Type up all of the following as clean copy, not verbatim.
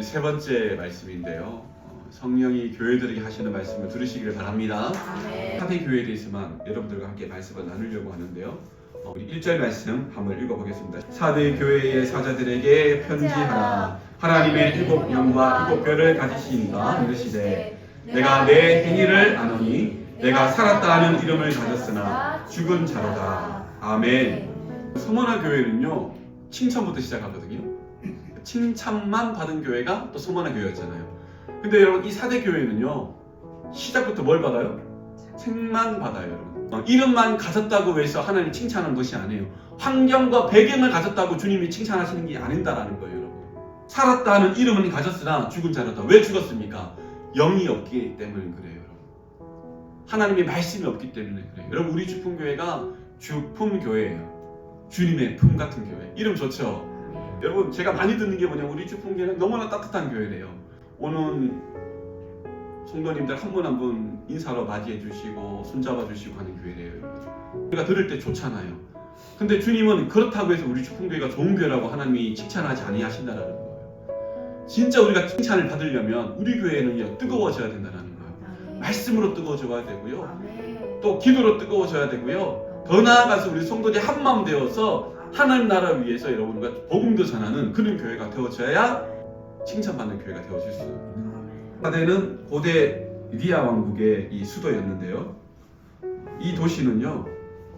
세 번째 말씀인데요. 성령이 교회들에게 하시는 말씀을 들으시기를 바랍니다. 사대 교회에 대해서만 여러분들과 함께 말씀을 나누려고 하는데요. 우리 1절 말씀 한번 읽어보겠습니다. 사대 교회의 사자들에게 편지하라. 하나님의 일곱 영과 일곱 뼈를 가지신다. 이르시되 내가 내 행위를 아노니 내가 살았다 하는 이름을 가졌으나 죽은 자로다. 아멘. 서머나 교회는요, 칭찬부터 시작하거든요. 칭찬만 받은 교회가 또 서머나 교회였잖아요. 근데 여러분, 이 사대 교회는요, 시작부터 뭘 받아요? 책만 받아요, 여러분. 이름만 가졌다고 해서 하나님 칭찬하는 것이 아니에요. 환경과 배경을 가졌다고 주님이 칭찬하시는 게 아닌다라는 거예요, 여러분. 살았다 하는 이름은 가졌으나 죽은 자로다. 왜 죽었습니까? 영이 없기 때문에 그래요, 여러분. 하나님의 말씀이 없기 때문에 그래요. 여러분, 우리 주품교회가 주품교회예요. 주님의 품 같은 교회. 이름 좋죠? 여러분, 제가 많이 듣는 게 뭐냐면 우리 주품교회는 너무나 따뜻한 교회래요. 오는 성도님들 한 분 한 분 인사로 맞이해 주시고 손잡아 주시고 하는 교회래요. 우리가 들을 때 좋잖아요. 근데 주님은 그렇다고 해서 우리 주품교회가 좋은 교회라고 하나님이 칭찬하지 아니하신다는 거예요. 진짜 우리가 칭찬을 받으려면 우리 교회는요, 뜨거워져야 된다는 거예요. 말씀으로 뜨거워져야 되고요, 또 기도로 뜨거워져야 되고요, 더 나아가서 우리 성도들이 한마음 되어서 하나님 나라 위해서 여러분과 복음도 전하는 그런 교회가 되어져야 칭찬받는 교회가 되어질 수 있습니다. 사대는 고대 리디아 왕국의 이 수도였는데요. 이 도시는요,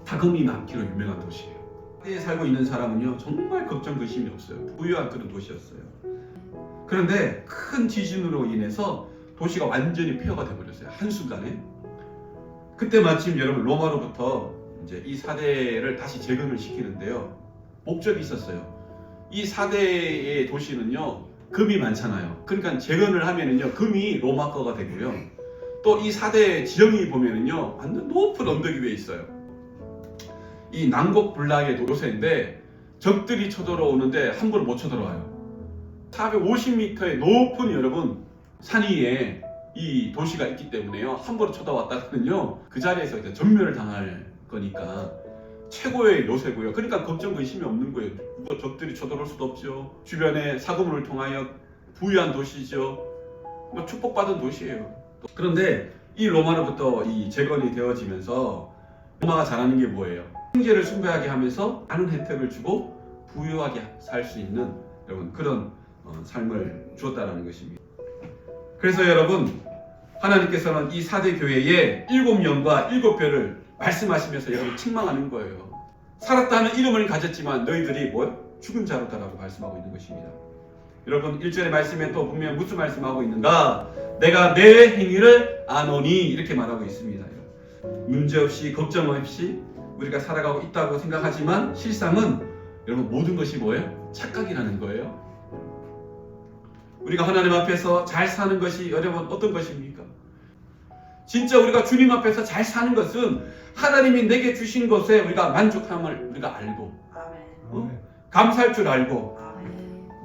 자금이 많기로 유명한 도시예요. 사대에 살고 있는 사람은요, 정말 걱정 근심이 없어요. 부유한 그런 도시였어요. 그런데 큰 지진으로 인해서 도시가 완전히 폐허가 되어버렸어요. 한순간에. 그때 마침 여러분, 로마로부터 이제 이 사대를 다시 재건을 시키는데요, 목적이 있었어요. 이 사대의 도시는요, 금이 많잖아요. 그러니까 재건을 하면은요, 금이 로마 거가 되고요, 또 이 사대 지형이 보면은요, 완전 높은 언덕 위에 있어요. 이 난곡불락의 요새인데 적들이 쳐들어오는데 함부로 못 쳐들어와요. 450m의 높은 여러분 산 위에 이 도시가 있기 때문에요, 함부로 쳐들어왔다가는요, 그 자리에서 이제 전멸을 당할 거니까 최고의 요새고요. 그러니까 걱정 근심이 없는 거예요. 적들이 쳐들어올 수도 없죠. 주변에 사고문을 통하여 부유한 도시죠. 축복받은 도시예요. 그런데 이 로마로부터 이 재건이 되어지면서 로마가 잘하는 게 뭐예요? 형제를 숭배하게 하면서 많은 혜택을 주고 부유하게 살 수 있는 여러분 그런 삶을 주었다라는 것입니다. 그래서 여러분, 하나님께서는 이 사대 교회에 7영과 7뼈를 말씀하시면서 여러분 책망하는 거예요. 살았다 하는 이름을 가졌지만 너희들이 뭐요? 죽은 자로다라고 말씀하고 있는 것입니다. 여러분, 1절의 말씀에 또 분명 무슨 말씀하고 있는가? 내가 내 행위를 아노니 이렇게 말하고 있습니다. 문제없이 걱정 없이 우리가 살아가고 있다고 생각하지만 실상은 여러분 모든 것이 뭐예요? 착각이라는 거예요. 우리가 하나님 앞에서 잘 사는 것이 여러분 어떤 것입니까? 진짜 우리가 주님 앞에서 잘 사는 것은 하나님이 내게 주신 것에 우리가 만족함을 우리가 알고, 감사할 줄 알고,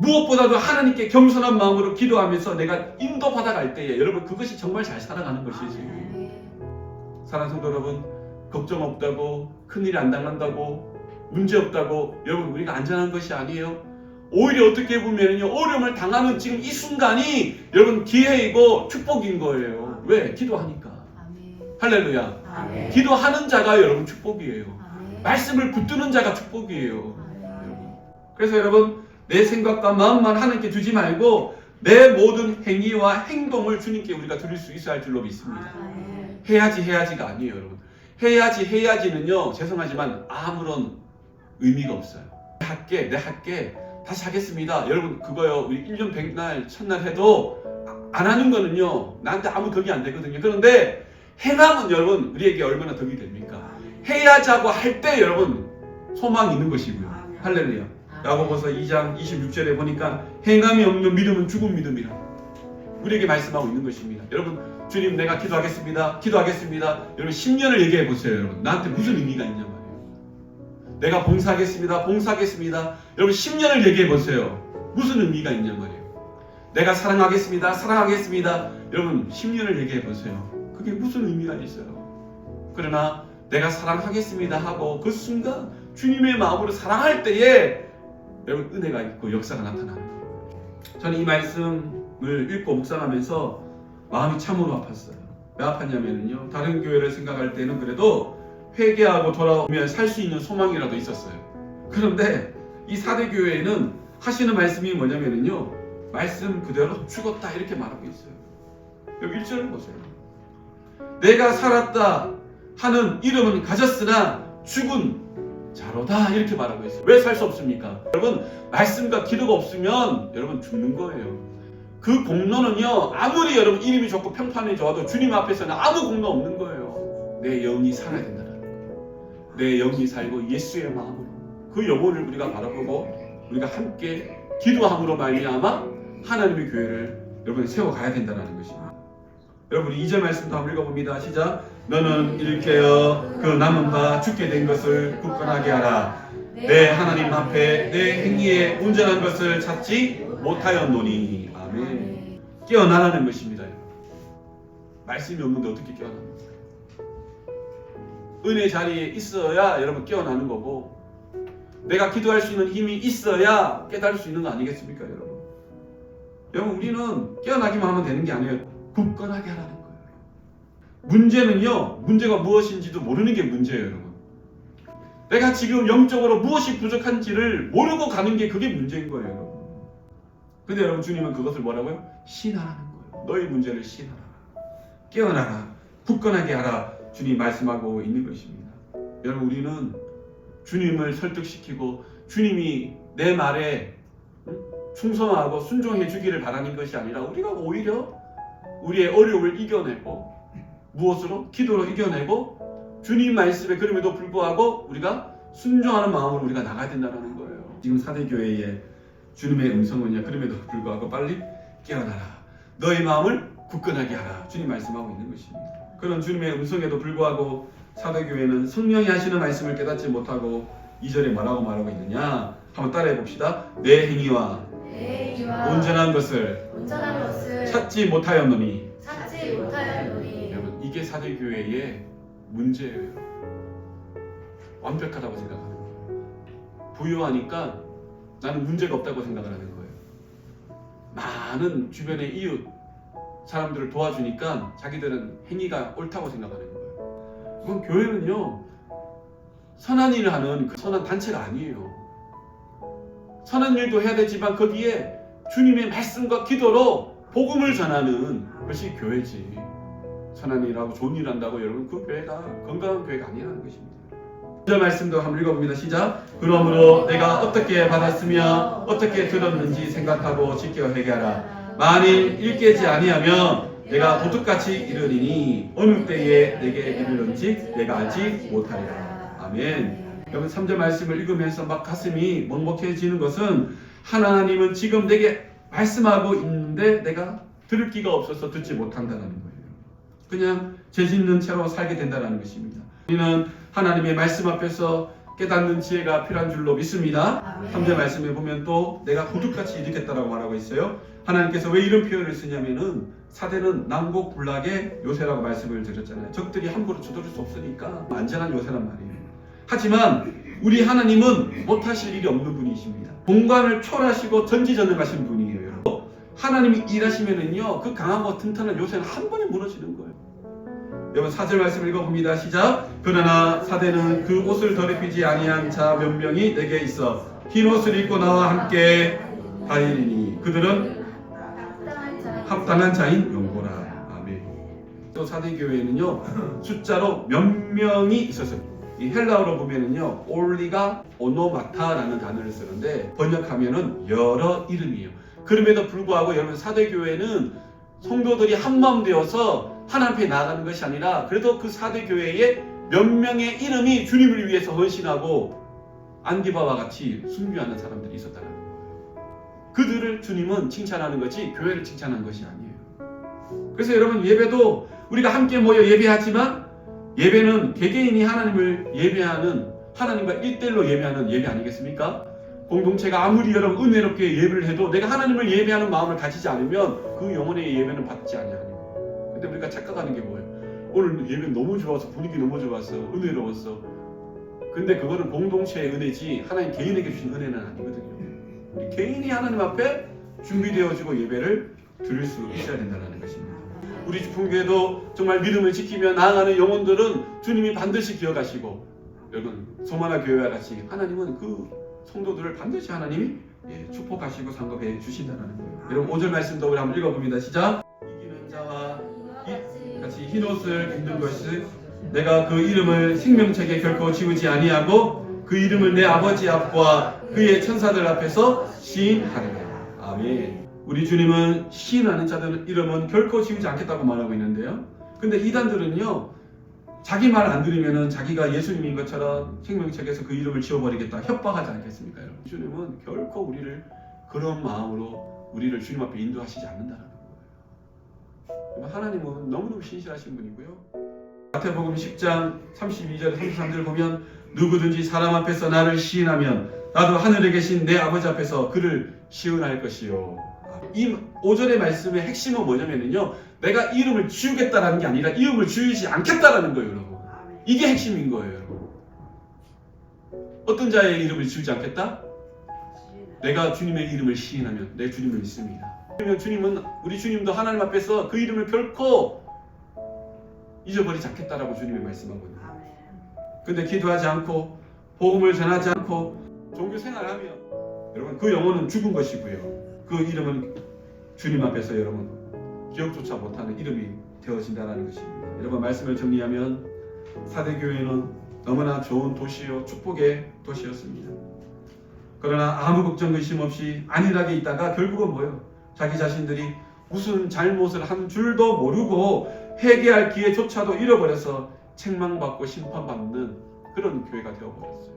무엇보다도 하나님께 겸손한 마음으로 기도하면서 내가 인도받아 갈 때에 여러분 그것이 정말 잘 살아가는 것이지. 사랑하는 성도 여러분, 걱정 없다고, 큰일이 안 당한다고, 문제 없다고 여러분 우리가 안전한 것이 아니에요. 오히려 어떻게 보면요, 어려움을 당하는 지금 이 순간이 여러분 기회이고 축복인 거예요. 왜? 기도하니까. 할렐루야. 아멘. 기도하는 자가 여러분 축복이에요. 아멘. 말씀을 붙드는 자가 축복이에요. 아멘. 그래서 여러분, 내 생각과 마음만 하나님께 주지 말고 내 모든 행위와 행동을 주님께 우리가 드릴 수 있어야 할 줄로 믿습니다. 아멘. 해야지가 아니에요, 여러분. 해야지는요, 죄송하지만 아무런 의미가 없어요. 내 할게 다시 하겠습니다. 여러분, 그거요, 우리 1년 100날 첫날 해도 안 하는 거는요, 나한테 아무 덕이 안 되거든요. 그런데 행함은 여러분 우리에게 얼마나 덕이 됩니까? 해야자고 할 때 여러분 소망이 있는 것이고요. 할렐루야. 야고보서 2장 26절에 보니까 행함이 없는 믿음은 죽은 믿음이라 우리에게 말씀하고 있는 것입니다. 여러분, 주님 내가 기도하겠습니다. 여러분 10년을 얘기해 보세요. 여러분 나한테 무슨 의미가 있냐 말이에요. 내가 봉사하겠습니다. 여러분 10년을 얘기해 보세요. 무슨 의미가 있냐 말이에요. 내가 사랑하겠습니다. 여러분 10년을 얘기해 보세요. 그게 무슨 의미가 있어요? 그러나 내가 사랑하겠습니다 하고 그 순간 주님의 마음으로 사랑할 때에 여러분 은혜가 있고 역사가 나타나는 거예요. 저는 이 말씀을 읽고 묵상하면서 마음이 참으로 아팠어요. 왜 아팠냐면요, 다른 교회를 생각할 때는 그래도 회개하고 돌아오면 살 수 있는 소망이라도 있었어요. 그런데 이 사대 교회에는 하시는 말씀이 뭐냐면요, 말씀 그대로 죽었다 이렇게 말하고 있어요. 여기 1절을 보세요. 내가 살았다 하는 이름은 가졌으나 죽은 자로다 이렇게 말하고 있어요. 왜 살 수 없습니까? 여러분, 말씀과 기도가 없으면 여러분 죽는 거예요. 그 공로는요, 아무리 여러분 이름이 좋고 평판이 좋아도 주님 앞에서는 아무 공로 없는 거예요. 내 영이 살아야 된다는 거예요. 내 영이 살고 예수의 마음으로 그 영혼을 우리가 바라보고 우리가 함께 기도함으로 말미암아 하나님의 교회를 여러분 세워가야 된다는 것입니다. 여러분, 2절 말씀도 한번 읽어봅니다. 시작. 너는 일깨어 그 남은 바 죽게 된 것을 굳건하게 하라. 내 하나님 앞에 내 행위에 온전한 것을 찾지 못하였노니. 아멘. 깨어나라는 것입니다. 말씀이 없는데 어떻게 깨어납니까? 은혜 자리에 있어야 여러분 깨어나는 거고, 내가 기도할 수 있는 힘이 있어야 깨달을 수 있는 거 아니겠습니까, 여러분? 여러분, 우리는 깨어나기만 하면 되는 게 아니에요. 굳건하게 하라는 거예요. 문제는요, 문제가 무엇인지도 모르는 게 문제예요, 여러분. 내가 지금 영적으로 무엇이 부족한지를 모르고 가는 게 그게 문제인 거예요, 여러분. 근데 여러분, 주님은 그것을 뭐라고요? 신하라는 거예요. 너희 문제를 신하라. 깨어나라. 굳건하게 하라. 주님 말씀하고 있는 것입니다. 여러분, 우리는 주님을 설득시키고 주님이 내 말에 충성하고 순종해 주기를 바라는 것이 아니라 우리가 오히려 우리의 어려움을 이겨내고, 무엇으로? 기도로 이겨내고, 주님 말씀에 그럼에도 불구하고 우리가 순종하는 마음으로 우리가 나가야 된다는 거예요. 지금 사대교회의 주님의 음성은요, 그럼에도 불구하고 빨리 깨어나라. 너의 마음을 굳건하게 하라. 주님 말씀하고 있는 것입니다. 그런 주님의 음성에도 불구하고 사대교회는 성령이 하시는 말씀을 깨닫지 못하고 2절에 뭐라고 말하고 있느냐? 한번 따라해 봅시다. 내 행위와 온전한 것을 찾지 못하였노니. 여러분, 이게 사대교회의 문제예요. 완벽하다고 생각하는 거예요. 부유하니까 나는 문제가 없다고 생각을 하는 거예요. 많은 주변의 이웃 사람들을 도와주니까 자기들은 행위가 옳다고 생각하는 거예요. 그건 교회는요, 선한 일을 하는 그 선한 단체가 아니에요. 선한 일도 해야 되지만 거기에 주님의 말씀과 기도로 복음을 전하는 것이 교회지. 선한 일하고 좋은 일 한다고 여러분 그 교회가 건강한 교회가 아니라는 것입니다. 1절 말씀도 한번 읽어봅니다. 시작. 그러므로 내가 어떻게 받았으며 어떻게 들었는지 생각하고 지켜 회개하라. 만일 일깨지 아니하면 내가 도둑같이 이르리니 어느 때에 내게 이르는지 내가 알지 못하리라. 아멘. 여러분, 3절 말씀을 읽으면서 막 가슴이 먹먹해지는 것은 하나님은 지금 내게 말씀하고 있는데 내가 들을 기가 없어서 듣지 못한다는 거예요. 그냥 죄짓는 채로 살게 된다는 것입니다. 우리는 하나님의 말씀 앞에서 깨닫는 지혜가 필요한 줄로 믿습니다. 3절 말씀에 보면 또 내가 도둑같이 일으켰다라고 말하고 있어요. 하나님께서 왜 이런 표현을 쓰냐면은 사대는 난곡불락의 요새라고 말씀을 드렸잖아요. 적들이 함부로 쳐들을 수 없으니까 안전한 요새란 말이에요. 하지만 우리 하나님은 못하실 일이 없는 분이십니다. 공간을 초월하시고 전지전능하신 분이에요. 여러분, 하나님이 일하시면은요, 그 강하고 튼튼한 요새는 한 번에 무너지는 거예요. 여러분, 4절 말씀 읽어봅니다. 시작. 그러나 사대는 그 옷을 더럽히지 아니한 자 몇 명이 내게 있어 흰 옷을 입고 나와 함께 다니리니 그들은 합당한 자인 용고라. 아멘. 또 사대교회는요, 숫자로 몇 명이 있었어요. 이 헬라어로 보면은요, 올리가 오노마타라는 단어를 쓰는데 번역하면은 여러 이름이에요. 그럼에도 불구하고 여러분, 사대교회는 성도들이 한마음 되어서 하나님 앞에 나아가는 것이 아니라 그래도 그 사대교회에 몇 명의 이름이 주님을 위해서 헌신하고 안디바와 같이 순교하는 사람들이 있었다는 거예요. 그들을 주님은 칭찬하는 것이 교회를 칭찬하는 것이 아니에요. 그래서 여러분, 예배도 우리가 함께 모여 예배하지만 예배는 개개인이 하나님을 예배하는, 하나님과 1대1로 예배하는 예배 아니겠습니까? 공동체가 아무리 여러분 은혜롭게 예배를 해도 내가 하나님을 예배하는 마음을 가지지 않으면 그 영혼의 예배는 받지 아니하는 거예요. 근데 우리가 착각하는 게 뭐예요? 오늘 예배 너무 좋아서, 분위기 너무 좋았어, 은혜로웠어. 근데 그거는 공동체의 은혜지 하나님 개인에게 주신 은혜는 아니거든요. 우리 개인이 하나님 앞에 준비되어지고 예배를 드릴 수 있어야 된다는 것입니다. 우리 주품교회도 정말 믿음을 지키며 나아가는 영혼들은 주님이 반드시 기억하시고, 여러분 소만화 교회와 같이 하나님은 그 성도들을 반드시 하나님이 축복하시고 상급해 주신다는 거예요. 여러분 5절 말씀도 우리 한번 읽어봅니다. 시작. 이기는 자와 같이 흰옷을 입는 것이 내가 그 이름을 생명책에 결코 지우지 아니하고 그 이름을 내 아버지 앞과 그의 천사들 앞에서 시인하리라. 아멘. 우리 주님은 시인하는 자들 이름은 결코 지우지 않겠다고 말하고 있는데요. 근데 이단들은요, 자기 말 안 들으면은 자기가 예수님인 것처럼 생명책에서 그 이름을 지워버리겠다 협박하지 않겠습니까? 여러분? 주님은 결코 우리를 그런 마음으로 우리를 주님 앞에 인도하시지 않는다는 거예요. 하나님은 너무너무 신실하신 분이고요. 마태복음 10장 32절 33절 보면 누구든지 사람 앞에서 나를 시인하면 나도 하늘에 계신 내 아버지 앞에서 그를 시은할 것이요. 이 5절의 말씀의 핵심은 뭐냐면요, 내가 이름을 지우겠다라는 게 아니라 이름을 지우지 않겠다라는 거예요, 여러분. 이게 핵심인 거예요, 여러분. 어떤 자의 이름을 지우지 않겠다? 내가 주님의 이름을 시인하면 내 주님을 믿습니다. 그러면 주님은, 우리 주님도 하나님 앞에서 그 이름을 결코 잊어버리지 않겠다라고 주님이 말씀하거든요. 근데 기도하지 않고 복음을 전하지 않고 종교 생활하면 여러분 그 영혼은 죽은 것이고요. 그 이름은 주님 앞에서 여러분 기억조차 못하는 이름이 되어진다는 것입니다. 여러분 말씀을 정리하면 사대교회는 너무나 좋은 도시요 축복의 도시였습니다. 그러나 아무 걱정 의심 없이 안일하게 있다가 결국은 뭐예요? 자기 자신들이 무슨 잘못을 한 줄도 모르고 회개할 기회조차도 잃어버려서 책망받고 심판받는 그런 교회가 되어버렸어요.